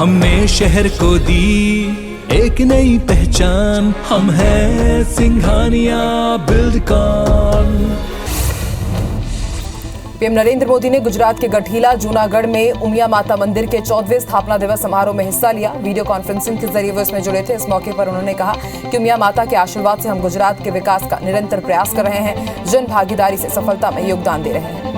हमने शहर को दी एक नई पहचान, हम हैं सिंघानिया बिल्डकॉन। पीएम नरेंद्र मोदी ने गुजरात के गठीला जूनागढ़ में उमिया माता मंदिर के 14वें स्थापना दिवस समारोह में हिस्सा लिया। वीडियो कॉन्फ्रेंसिंग के जरिए वो इसमें जुड़े थे। इस मौके पर उन्होंने कहा कि उमिया माता के आशीर्वाद से हम गुजरात के विकास का निरंतर प्रयास कर रहे हैं, जन भागीदारी से सफलता में योगदान दे रहे हैं।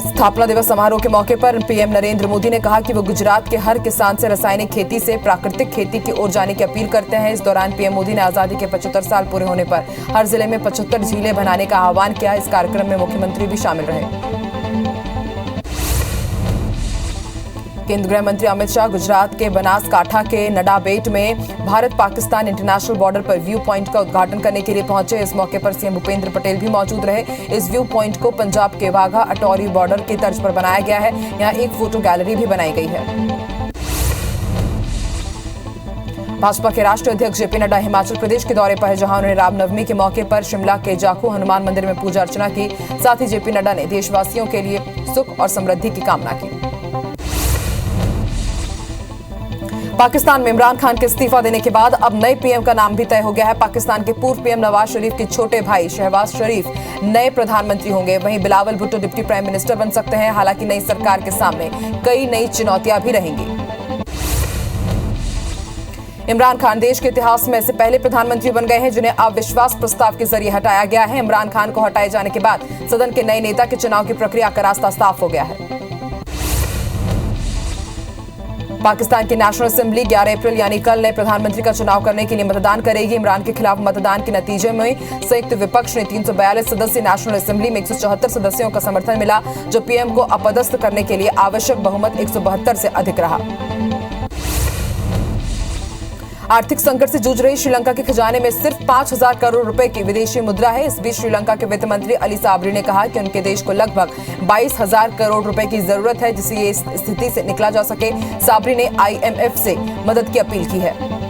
स्थापना दिवस समारोह के मौके पर पीएम नरेंद्र मोदी ने कहा कि वो गुजरात के हर किसान से रासायनिक खेती से प्राकृतिक खेती की ओर जाने की अपील करते हैं। इस दौरान पीएम मोदी ने आजादी के 75 साल पूरे होने पर हर जिले में 75 झीलें बनाने का आह्वान किया। इस कार्यक्रम में मुख्यमंत्री भी शामिल रहे। केंद्रीय गृह मंत्री अमित शाह गुजरात के बनासकांठा के नडाबेट में भारत पाकिस्तान इंटरनेशनल बॉर्डर पर व्यू पॉइंट का उद्घाटन करने के लिए पहुंचे। इस मौके पर सीएम भूपेंद्र पटेल भी मौजूद रहे। इस व्यू पॉइंट को पंजाब के वाघा अटौरी बॉर्डर की तर्ज पर बनाया गया है। यहां एक फोटो गैलरी भी बनाई गई है। भाजपा के राष्ट्रीय अध्यक्ष जेपी नड्डा हिमाचल प्रदेश के दौरे पर है, जहां उन्होंने रामनवमी के मौके पर शिमला के जाखू हनुमान मंदिर में पूजा अर्चना की। साथ ही जेपी नड्डा ने देशवासियों के लिए सुख और समृद्धि की कामना की। पाकिस्तान में इमरान खान के इस्तीफा देने के बाद अब नए पीएम का नाम भी तय हो गया है। पाकिस्तान के पूर्व पीएम नवाज शरीफ के छोटे भाई शहबाज शरीफ नए प्रधानमंत्री होंगे। वहीं Bilawal Bhutto deputy prime minister बन सकते हैं। हालांकि नई सरकार के सामने कई नई चुनौतियां भी रहेंगी। इमरान खान देश के इतिहास में ऐसे पहले प्रधानमंत्री बन गए हैं जिन्हें अविश्वास प्रस्ताव के जरिए हटाया गया है। इमरान खान को हटाए जाने के बाद सदन के नए नेता के चुनाव की प्रक्रिया का रास्ता साफ हो गया है। पाकिस्तान की नेशनल असेंबली 11 अप्रैल यानी कल नए प्रधानमंत्री का चुनाव करने के लिए मतदान करेगी। इमरान के खिलाफ मतदान के नतीजे में संयुक्त विपक्ष ने 342 सदस्य नेशनल असेंबली में 174 सदस्यों का समर्थन मिला, जो पीएम को अपदस्थ करने के लिए आवश्यक बहुमत 172 से अधिक रहा। आर्थिक संकट से जूझ रही श्रीलंका के खजाने में सिर्फ 5,000 करोड़ रुपए की विदेशी मुद्रा है। इस बीच श्रीलंका के वित्त मंत्री अली साबरी ने कहा कि उनके देश को लगभग 22,000 करोड़ रुपए की जरूरत है, जिससे ये स्थिति से निकला जा सके। साबरी ने आईएमएफ से मदद की अपील की है।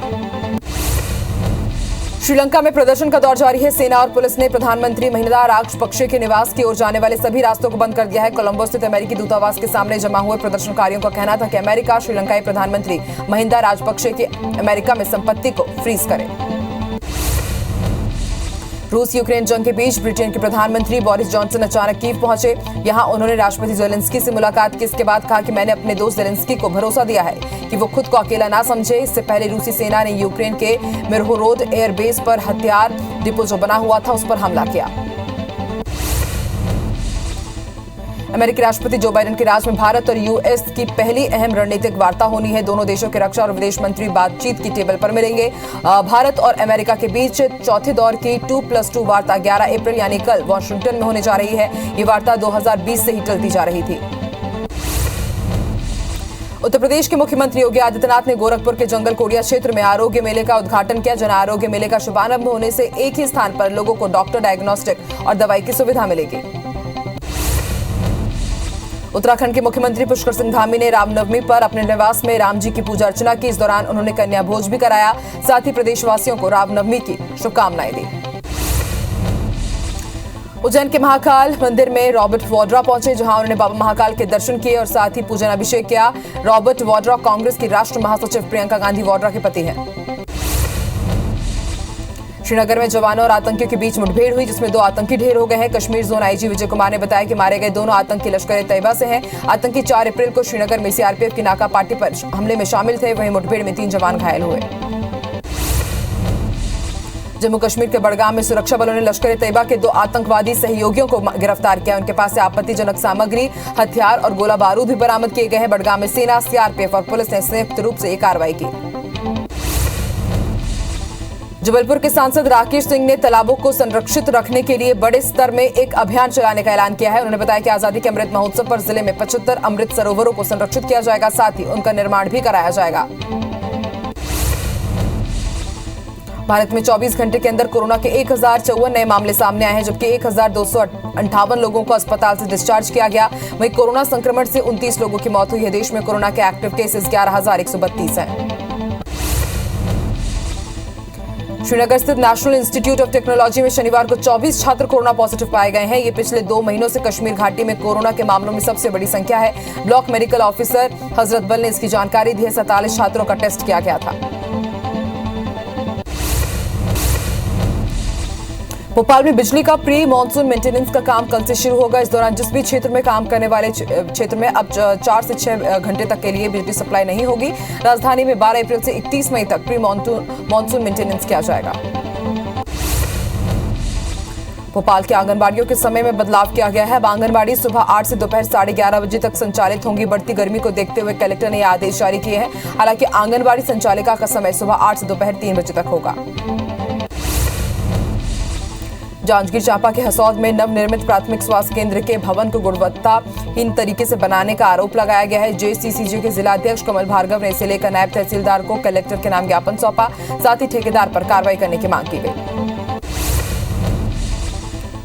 श्रीलंका में प्रदर्शन का दौर जारी है। सेना और पुलिस ने प्रधानमंत्री महिंदा राजपक्षे के निवास की ओर जाने वाले सभी रास्तों को बंद कर दिया है। कोलंबो स्थित अमेरिकी दूतावास के सामने जमा हुए प्रदर्शनकारियों का कहना था कि अमेरिका श्रीलंकाई प्रधानमंत्री महिंदा राजपक्षे की अमेरिका में संपत्ति को फ्रीज करे। रूस यूक्रेन जंग के बीच ब्रिटेन के प्रधानमंत्री बोरिस जॉनसन अचानक कीव पहुंचे। यहां उन्होंने राष्ट्रपति ज़ेलेंस्की से मुलाकात की। इसके बाद कहा कि मैंने अपने दोस्त ज़ेलेंस्की को भरोसा दिया है कि वो खुद को अकेला ना समझे। इससे पहले रूसी सेना ने यूक्रेन के मिरहोरोद एयरबेस पर हथियार डिपो जो बना हुआ था उस पर हमला किया। अमेरिकी राष्ट्रपति जो बाइडेन के राज में भारत और यूएस की पहली अहम रणनीतिक वार्ता होनी है। दोनों देशों के रक्षा और विदेश मंत्री बातचीत की टेबल पर मिलेंगे। भारत और अमेरिका के बीच चौथे दौर की 2+2 वार्ता 11 अप्रैल यानी कल वॉशिंगटन में होने जा रही है। ये वार्ता 2020 से ही टलती जा रही थी। उत्तर प्रदेश के मुख्यमंत्री योगी आदित्यनाथ ने गोरखपुर के जंगल कोडिया क्षेत्र में आरोग्य मेले का उद्घाटन किया। जन आरोग्य मेले का शुभारंभ होने से एक ही स्थान पर लोगों को डॉक्टर, डायग्नोस्टिक और दवाई की सुविधा मिलेगी। उत्तराखंड के मुख्यमंत्री पुष्कर सिंह धामी ने रामनवमी पर अपने निवास में राम जी की पूजा अर्चना की। इस दौरान उन्होंने कन्या भोज भी कराया। साथ ही प्रदेशवासियों को रामनवमी की शुभकामनाएं दी। उज्जैन के महाकाल मंदिर में रॉबर्ट वाड्रा पहुंचे, जहां उन्होंने बाबा महाकाल के दर्शन किए और साथ ही पूजन अभिषेक किया। रॉबर्ट वाड्रा कांग्रेस की राष्ट्र महासचिव प्रियंका गांधी वाड्रा के पति हैं। श्रीनगर में जवानों और आतंकियों के बीच मुठभेड़ हुई, जिसमें 2 आतंकी ढेर हो गए हैं। कश्मीर जोन आईजी विजय कुमार ने बताया कि मारे गए दोनों आतंकी लश्कर-ए-तैयबा से हैं। आतंकी 4 अप्रैल को श्रीनगर में सीआरपीएफ की नाका पार्टी पर हमले में शामिल थे। वहीं मुठभेड़ में 3 जवान घायल हुए। जम्मू कश्मीर के बड़गाम में सुरक्षा बलों ने लश्कर-ए-तैयबा के 2 आतंकवादी सहयोगियों को गिरफ्तार किया। उनके पास से आपत्तिजनक सामग्री, हथियार और गोला बारूद भी बरामद किए गए हैं। बड़गाम में सेना, सीआरपीएफ और पुलिस ने संयुक्त रूप से ये कार्रवाई की। जबलपुर के सांसद राकेश सिंह ने तालाबों को संरक्षित रखने के लिए बड़े स्तर में एक अभियान चलाने का ऐलान किया है। उन्होंने बताया कि आजादी के अमृत महोत्सव पर जिले में 75 अमृत सरोवरों को संरक्षित किया जाएगा, साथ ही उनका निर्माण भी कराया जाएगा। भारत में 24 घंटे के अंदर कोरोना के 1054 नए मामले सामने आए हैं, जबकि 1258 लोगों को अस्पताल से डिस्चार्ज किया गया। वहीं कोरोना संक्रमण से 29 लोगों की मौत हुई है। देश में कोरोना के एक्टिव केसेस 11,132 हैं। श्रीनगर स्थित नेशनल इंस्टीट्यूट ऑफ टेक्नोलॉजी में शनिवार को 24 छात्र कोरोना पॉजिटिव पाए गए हैं। ये पिछले 2 महीनों से कश्मीर घाटी में कोरोना के मामलों में सबसे बड़ी संख्या है। ब्लॉक मेडिकल ऑफिसर हजरत बल ने इसकी जानकारी दी है। 47 छात्रों का टेस्ट किया गया था। भोपाल में बिजली का प्री मॉनसून मेंटेनेंस का काम कल से शुरू होगा। इस दौरान जिस भी क्षेत्र में काम करने वाले क्षेत्र में अब 4 से 6 घंटे तक के लिए बिजली सप्लाई नहीं होगी। राजधानी में 12 अप्रैल से 31 मई तक प्री मॉनसून मेंटेनेंस किया जाएगा। भोपाल के आंगनबाड़ियों के समय में बदलाव किया गया है। अब आंगनबाड़ी सुबह 8 से दोपहर 11:30 बजे तक संचालित होंगी। बढ़ती गर्मी को देखते हुए कलेक्टर ने यह आदेश जारी किए हैं। हालांकि आंगनबाड़ी संचालिका का समय सुबह 8 से दोपहर 3 बजे तक होगा। जांजगीर चांपा के हसौद में नवनिर्मित प्राथमिक स्वास्थ्य केंद्र के भवन को गुणवत्ताहीन तरीके से बनाने का आरोप लगाया गया है। जेसीसीजे के जिलाध्यक्ष कमल भार्गव ने इसे लेकर नायब तहसीलदार को कलेक्टर के नाम ज्ञापन सौंपा। साथ ही ठेकेदार पर कार्रवाई करने की मांग की गई।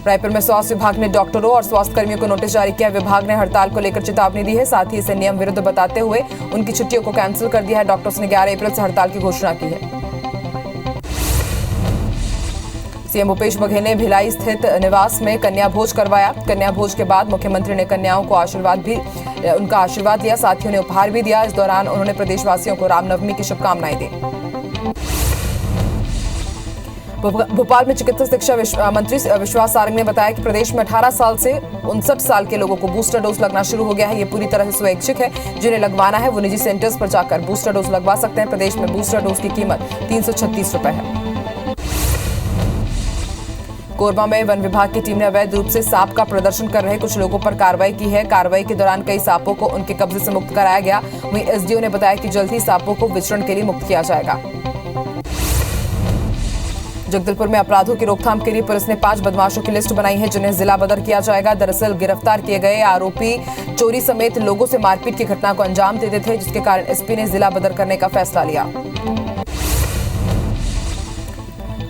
रायपुर में स्वास्थ्य विभाग ने डॉक्टरों और स्वास्थ्य कर्मियों को नोटिस जारी किया। विभाग ने हड़ताल को लेकर चेतावनी दी है। साथ ही इसे नियम विरुद्ध बताते हुए उनकी छुट्टियों को कैंसिल कर दिया है। डॉक्टर्स ने 11 अप्रैल से हड़ताल की घोषणा की है। सीएम भूपेश बघेल ने भिलाई स्थित निवास में कन्या भोज करवाया। कन्या भोज के बाद मुख्यमंत्री ने कन्याओं को उनका आशीर्वाद लिया। साथ ही उन्हें उपहार भी दिया। इस दौरान उन्होंने प्रदेशवासियों को रामनवमी की शुभकामनाएं दी। भोपाल में चिकित्सा शिक्षा मंत्री विश्वास सारंग ने बताया कि प्रदेश में 18 साल से 59 साल के लोगों को बूस्टर डोज लगना शुरू हो गया है। ये पूरी तरह से स्वैच्छिक है। जिन्हें लगवाना है वो निजी सेंटर्स पर जाकर बूस्टर डोज लगवा सकते हैं। प्रदेश में बूस्टर डोज की कीमत 336 रुपए है। कोरबा में वन विभाग की टीम ने अवैध रूप से सांप का प्रदर्शन कर रहे कुछ लोगों पर कार्रवाई की है। कार्रवाई के दौरान कई सांपों को उनके कब्जे से मुक्त कराया गया। वहीं एसडीओ ने बताया कि जल्द ही सांपों को विचरण के लिए मुक्त किया जाएगा। जगदलपुर में अपराधों की रोकथाम के लिए पुलिस ने 5 बदमाशों की लिस्ट बनाई है जिन्हें जिला बदर किया जाएगा। दरअसल गिरफ्तार किए गए आरोपी चोरी समेत लोगों से मारपीट की घटना को अंजाम देते थे, जिसके कारण एसपी ने जिला बदर करने का फैसला लिया।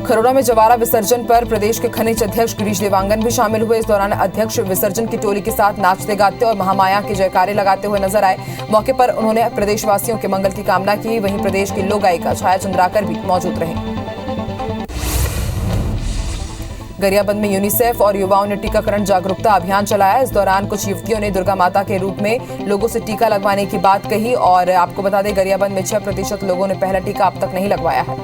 खरोड़ा में जवारा विसर्जन पर प्रदेश के खनिज अध्यक्ष गिरीश देवांगन भी शामिल हुए। इस दौरान अध्यक्ष विसर्जन की टोली के साथ नाचते गाते और महामाया के जयकारे लगाते हुए नजर आए। मौके पर उन्होंने प्रदेशवासियों के मंगल की कामना की। वहीं प्रदेश की लोक गायिका छाया चंद्राकर भी मौजूद रहीं। गरियाबंद में यूनिसेफ और युवाओं ने टीकाकरण जागरूकता अभियान चलाया। इस दौरान कुछ युवतियों ने दुर्गा माता के रूप में लोगों से टीका लगवाने की बात कही। और आपको बता दें, गरियाबंद में 6% लोगों ने पहला टीका अब तक नहीं लगवाया है।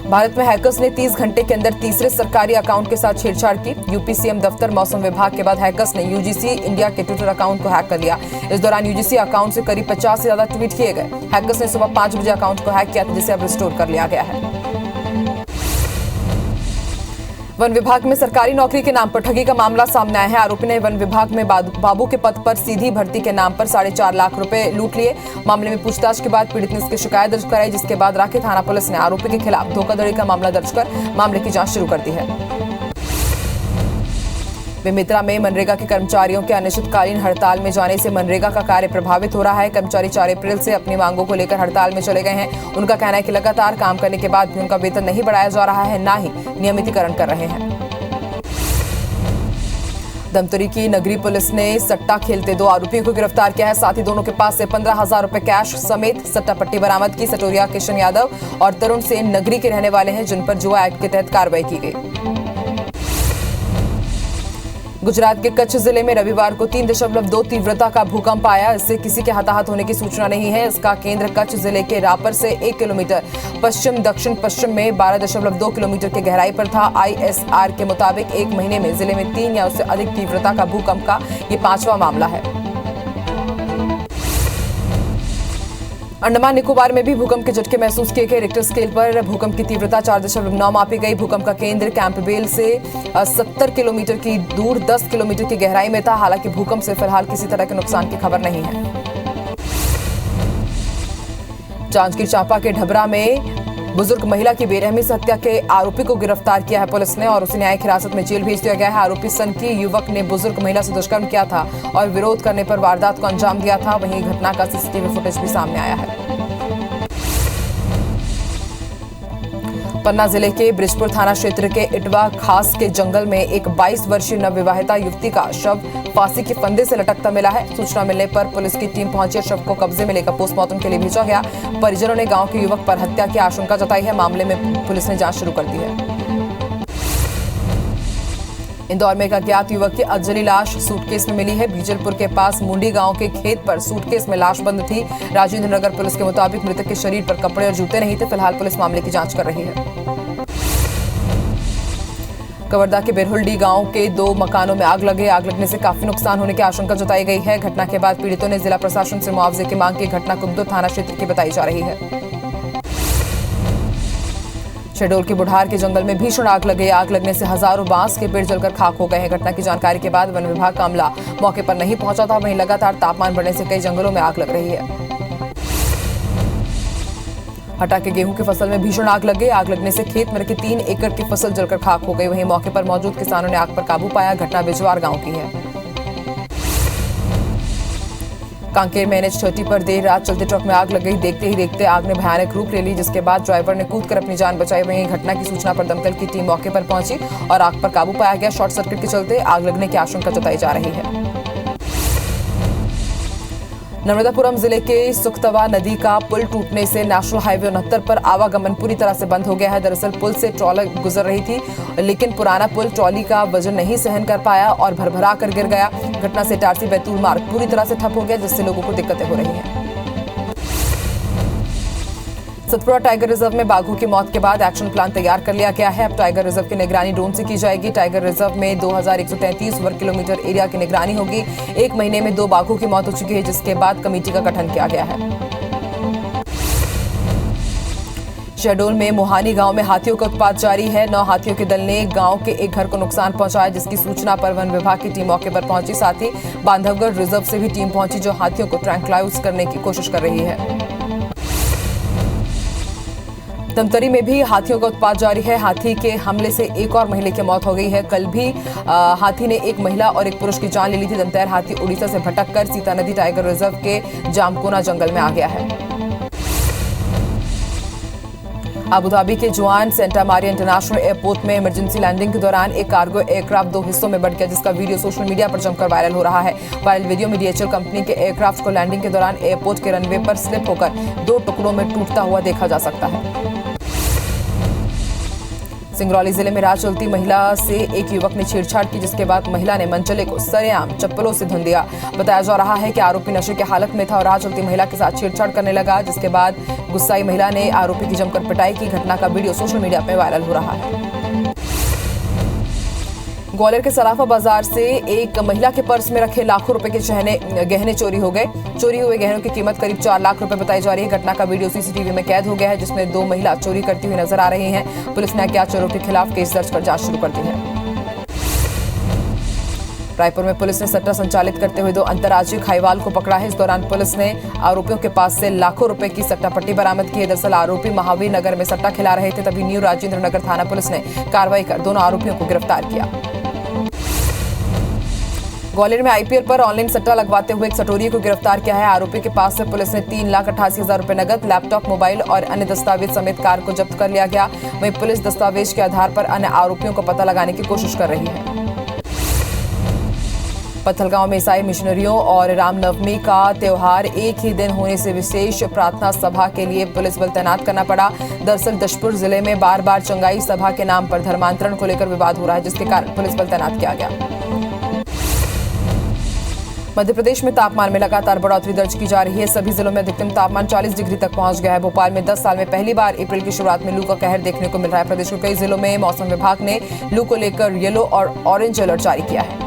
भारत में हैकर्स ने 30 घंटे के अंदर तीसरे सरकारी अकाउंट के साथ छेड़छाड़ की। यूपी सीएम दफ्तर मौसम विभाग के बाद हैकर्स ने यूजीसी इंडिया के ट्विटर अकाउंट को हैक कर लिया। इस दौरान यूजीसी अकाउंट से करीब 50 से ज्यादा ट्वीट किए गए। हैकर्स ने सुबह 5 बजे अकाउंट को हैक किया था, जिसे अब रिस्टोर कर लिया गया है। वन विभाग में सरकारी नौकरी के नाम पर ठगी का मामला सामने आया है। आरोपी ने वन विभाग में बाबू के पद पर सीधी भर्ती के नाम पर 4.5 लाख रुपए लूट लिए। मामले में पूछताछ के बाद पीड़ित ने इसकी शिकायत दर्ज कराई, जिसके बाद राखी थाना पुलिस ने आरोपी के खिलाफ धोखाधड़ी का मामला दर्ज कर मामले की जांच शुरू कर दी है। बेमेतरा में मनरेगा के कर्मचारियों के अनिश्चितकालीन हड़ताल में जाने से मनरेगा का कार्य प्रभावित हो रहा है। कर्मचारी 4 अप्रैल से अपनी मांगों को लेकर हड़ताल में चले गए हैं। उनका कहना है कि लगातार काम करने के बाद भी उनका वेतन नहीं बढ़ाया जा रहा है, न ही नियमितीकरण कर रहे हैं। धमतरी की नगरी पुलिस ने सट्टा खेलते 2 आरोपियों को गिरफ्तार किया है। साथ ही दोनों के पास से 15,000 रुपए कैश समेत सट्टा पट्टी बरामद की। सटोरिया किशन यादव और तरुण सेन नगरी के रहने वाले हैं, जिन पर जुआ एक्ट के तहत कार्रवाई की गई। गुजरात के कच्छ जिले में रविवार को 3.2 तीव्रता का भूकंप आया। इससे किसी के हताहत होने की सूचना नहीं है। इसका केंद्र कच्छ जिले के रापर से 1 किलोमीटर पश्चिम दक्षिण पश्चिम में 12.2 किलोमीटर की गहराई पर था। आईएसआर के मुताबिक 1 महीने में जिले में 3 या उससे अधिक तीव्रता का भूकंप का ये 5वां मामला है। अंडमान निकोबार में भी भूकंप के झटके महसूस किए गए। रिक्टर स्केल पर भूकंप की तीव्रता 4.9 मापी गई। भूकंप का केंद्र कैंपबेल से 70 किलोमीटर की दूर 10 किलोमीटर की गहराई में था। हालांकि भूकंप से फिलहाल किसी तरह के नुकसान की खबर नहीं है। जांजगीर चांपा के ढबरा में बुजुर्ग महिला की बेरहमी से हत्या के आरोपी को गिरफ्तार किया है पुलिस ने और उसे न्यायिक हिरासत में जेल भेज दिया गया है। आरोपी सनकी युवक ने बुजुर्ग महिला से दुष्कर्म किया था और विरोध करने पर वारदात को अंजाम दिया था। वहीं घटना का सीसीटीवी फुटेज भी सामने आया है। पन्ना जिले के बृजपुर थाना क्षेत्र के इटवा खास के जंगल में एक 22 वर्षीय नवविवाहिता युवती का शव फांसी के फंदे से लटकता मिला है। सूचना मिलने पर पुलिस की टीम पहुंची और शव को कब्जे में लेकर पोस्टमार्टम के लिए भेजा गया। परिजनों ने गांव के युवक पर हत्या की आशंका जताई है। मामले में पुलिस ने जांच शुरू कर दी है। इंदौर में एक अज्ञात युवक की अधजली लाश सूटकेस में मिली है। बीजलपुर के पास मुंडी गांव के खेत पर सूटकेस में लाश बंद थी। राजेंद्र नगर पुलिस के मुताबिक मृतक के शरीर पर कपड़े और जूते नहीं थे। फिलहाल पुलिस मामले की जांच कर रही है। कवर्धा के बेरहुल्डी गांव के 2 मकानों में आग लगने से काफी नुकसान होने की आशंका जताई गई है। घटना के बाद पीड़ितों ने जिला प्रशासन से मुआवजे की मांग की। घटना कुंदूर थाना क्षेत्र की बताई जा रही है। शहडोल के बुढ़ार के जंगल में भीषण आग लगने से हजारों बांस के पेड़ जलकर खाक हो गए हैं। घटना की जानकारी के बाद वन विभाग का अमला मौके पर नहीं पहुंचा था। वहीं लगातार तापमान बढ़ने से कई जंगलों में आग लग रही है। हटा के गेहूं की फसल में भीषण आग लगने से खेत में रखी 3 एकड़ की फसल जलकर खाक हो गई। वहीं मौके पर मौजूद किसानों ने आग पर काबू पाया। घटना बिजवार गांव की है। कांकेर में NH30 पर देर रात चलते ट्रक में आग लग गई। देखते ही देखते आग ने भयानक रूप ले ली, जिसके बाद ड्राइवर ने कूदकर अपनी जान बचाई। वहीं घटना की सूचना पर दमकल की टीम मौके पर पहुंची और आग पर काबू पाया गया। शॉर्ट सर्किट के चलते आग लगने की आशंका जताई जा रही है। नर्मदापुरम जिले के सुखतवा नदी का पुल टूटने से नेशनल हाईवे 69 पर आवागमन पूरी तरह से बंद हो गया है। दरअसल पुल से ट्रॉली गुजर रही थी, लेकिन पुराना पुल ट्रॉली का वजन नहीं सहन कर पाया और भरभरा कर गिर गया। घटना से इटारसी बैतूल मार्ग पूरी तरह से ठप हो गया, जिससे लोगों को दिक्कतें हो रही हैं। सतपुरा टाइगर रिजर्व में बाघों की मौत के बाद एक्शन प्लान तैयार कर लिया गया है। अब टाइगर रिजर्व की निगरानी ड्रोन से की जाएगी। टाइगर रिजर्व में 2133 वर्ग किलोमीटर एरिया की निगरानी होगी। 1 महीने में 2 बाघों की मौत हो चुकी है, जिसके बाद कमेटी का गठन किया गया है। शहडोल में मोहानी गांव में हाथियों का उत्पात जारी है। 9 हाथियों के दल ने गांव के एक घर को नुकसान पहुंचाया, जिसकी सूचना पर वन विभाग की टीम मौके पर पहुंची। साथ ही बांधवगढ़ रिजर्व से भी टीम पहुंची, जो हाथियों को ट्रैंक्विलाइज करने की कोशिश कर रही है। धमतरी में भी हाथियों का उत्पात जारी है। हाथी के हमले से एक और महिला की मौत हो गई है। कल भी हाथी ने एक महिला और एक पुरुष की जान ले ली थी। दंतैर हाथी उड़ीसा से भटककर सीता नदी टाइगर रिजर्व के जामकोना जंगल में आ गया है। अबू धाबी के जुआन सेंटा मारिया इंटरनेशनल एयरपोर्ट में इमरजेंसी लैंडिंग के दौरान एक कार्गो एयरक्राफ्ट 2 हिस्सों में बंट गया, जिसका वीडियो सोशल मीडिया पर जमकर वायरल हो रहा है। वायरल वीडियो में DHL कंपनी के एयरक्राफ्ट को लैंडिंग के दौरान एयरपोर्ट के रनवे पर स्लिप होकर 2 टुकड़ों में टूटता हुआ देखा जा सकता है। सिंगरौली जिले में राह चलती महिला से एक युवक ने छेड़छाड़ की, जिसके बाद महिला ने मनचले को सरेआम चप्पलों से धुन दिया। बताया जा रहा है कि आरोपी नशे की हालत में था और राह चलती महिला के साथ छेड़छाड़ करने लगा, जिसके बाद गुस्साई महिला ने आरोपी की जमकर पिटाई की। घटना का वीडियो सोशल मीडिया पर वायरल हो रहा है। ग्वालियर के सराफा बाजार से एक महिला के पर्स में रखे लाखों रुपए के गहने चोरी हो गए। चोरी हुए गहनों की कीमत करीब 4 लाख रुपए बताई जा रही है। घटना का वीडियो CCTV में कैद हो गया है, जिसमें 2 महिला चोरी करती हुई नजर आ रही हैं। पुलिस ने अज्ञात चोरों के खिलाफ केस दर्ज कर जांच शुरू कर दी है। रायपुर में पुलिस ने सट्टा संचालित करते हुए 2 अंतर्राज्यीय खाईवाल को पकड़ा है। इस दौरान पुलिस ने आरोपियों के पास से लाखों रुपए की सट्टा पट्टी बरामद की है। दरअसल आरोपी महावीर नगर में सट्टा खिला रहे थे, तभी न्यू राजेंद्र नगर थाना पुलिस ने कार्रवाई कर दोनों आरोपियों को गिरफ्तार किया। ग्वालियर में IPL पर ऑनलाइन सट्टा लगवाते हुए एक सटोरिये को गिरफ्तार किया है। आरोपी के पास से पुलिस ने 3,88,000 रुपए नगद, लैपटॉप, मोबाइल और अन्य दस्तावेज समेत कार को जब्त कर लिया गया। वहीं पुलिस दस्तावेज के आधार पर अन्य आरोपियों को पता लगाने की कोशिश कर रही है। पत्थलगांव में ईसाई मिशनरियों और रामनवमी का त्योहार एक ही दिन होने से विशेष प्रार्थना सभा के लिए पुलिस बल तैनात करना पड़ा। दरअसल दशपुर जिले में बार-बार चंगाई सभा के नाम पर धर्मांतरण को लेकर विवाद हो रहा है, जिसके कारण पुलिस बल तैनात किया गया। मध्य प्रदेश में तापमान में लगातार बढ़ोतरी दर्ज की जा रही है। सभी जिलों में अधिकतम तापमान 40 डिग्री तक पहुंच गया है। भोपाल में 10 साल में पहली बार अप्रैल की शुरुआत में लू का कहर देखने को मिल रहा है। प्रदेश के कई जिलों में मौसम विभाग ने लू को लेकर येलो और ऑरेंज अलर्ट जारी किया है।